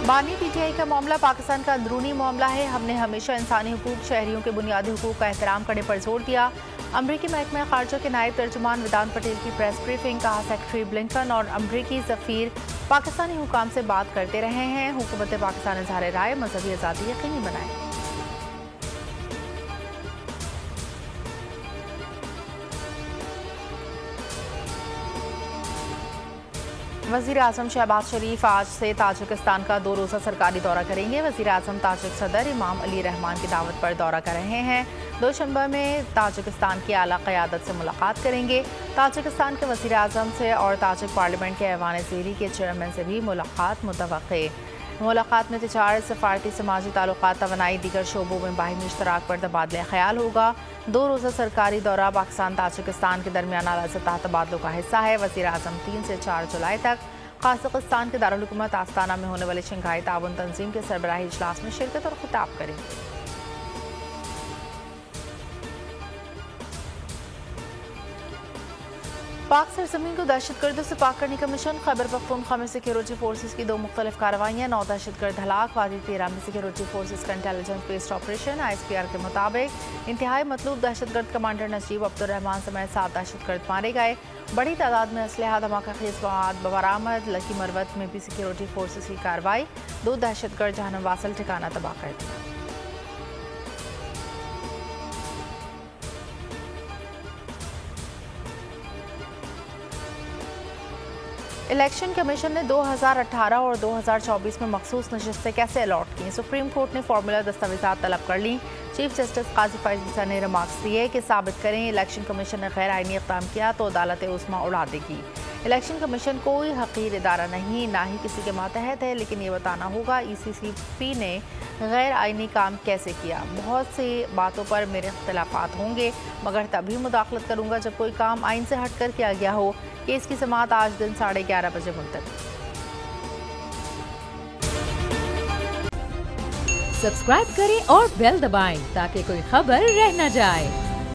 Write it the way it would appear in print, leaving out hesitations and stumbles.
बानी पीटीआई का मामला पाकिस्तान का अंदरूनी मामला है। हमने हमेशा इंसानी हुकूक, शहरियों के बुनियादी हुकूक का एहतराम करने पर जोर दिया। अमरीकी महकमा खारजा के नायब तर्जुमान वेदांत पटेल की प्रेस ब्रीफिंग। कहा, सेक्रेटरी ब्लिंकन और अमरीकी सफीर पाकिस्तानी हुकाम से बात करते रहे हैं। हुकूमत पाकिस्तान इज़हार राय मजहबी आज़ादी यकीनी बनाए। वज़ीर आज़म शहबाज शरीफ आज से ताजिकिस्तान का 2 रोज़ा सरकारी दौरा करेंगे। वज़ीर आज़म ताजिक सदर इमाम अली रहमान की दावत पर दौरा कर रहे हैं। दोशंबे में ताजिकिस्तान की आला क़यादत से मुलाकात करेंगे। ताजिकिस्तान के वज़ीर आज़म से और ताजिक पार्लियामेंट के ऐवान ज़ेरी के चेयरमैन से भी मुलाकात मुतवक्के। मुलाकात में तिजारत, सफारती, समाजी ताल्लुकात, तवानाई, दीगर शोबों में बाहिमी इश्तराक पर तबादला ख्याल होगा। 2 रोज़ा सरकारी दौरा पाकिस्तान ताजिकिस्तान के दरमियान आला सतह तबादलों का हिस्सा है। वज़ीर आज़म 3 से 4 जुलाई तक कज़ाकिस्तान के दारुल हुकूमत आस्ताना में होने वाले शंघाई ताउन तंजीम के सरबराही इजलास में शिरकत और खिताब करेंगे। पाक सरजमीन को दहशतगर्दों से पाक करने का मिशन। खैबर पख्तूनख्वा में सिक्योरिटी फोर्सेज की 2 मुख्तलिफ कार्रवाइयाँ, 9 दहशतगर्द हलाक। वादी तेरा में सिक्योरिटी फोर्सेज का इंटेलिजेंस बेस्ड ऑपरेशन। ISPR के मुताबिक इंतहाई मतलूब दहशतगर्द कमांडर नजीब अब्दुर्रहमान समेत 7 दहशतगर्द मारे गए। बड़ी तादाद में असलहा, धमाका खेज मवाद बरामद। लकी मरवत में भी सिक्योरिटी फोर्सेज की कार्रवाई, 2 दहशतगर्द जहनम वासल ठिकाना तबाह कर दिया। इलेक्शन कमीशन ने 2018 और 2024 में मखसूस नशस्तें कैसे अलॉट की। सुप्रीम कोर्ट ने फार्मूला दस्तावेजात तलब कर ली। चीफ जस्टिस काजी फैज़ल ने रिमार्क्स दिए कि साबित करें इलेक्शन कमीशन ने गैर आइनी इक़दाम किया तो अदालत उस्मा उड़ा देगी। इलेक्शन कमीशन कोई हक़ीर इदारा नहीं, ना ही किसी के मातहत है, लेकिन ये बताना होगा ECCP ने गैर आइनी काम कैसे किया। बहुत सी बातों पर मेरे इख्तिलाफ़ात होंगे, मगर तभी मुदाखलत करूँगा जब कोई काम आइन से हट कर किया गया हो। केस की समाअत आज दिन 11:30 बजे मुलतवी। सब्सक्राइब करें और बेल दबाएं ताकि कोई खबर रह न जाए।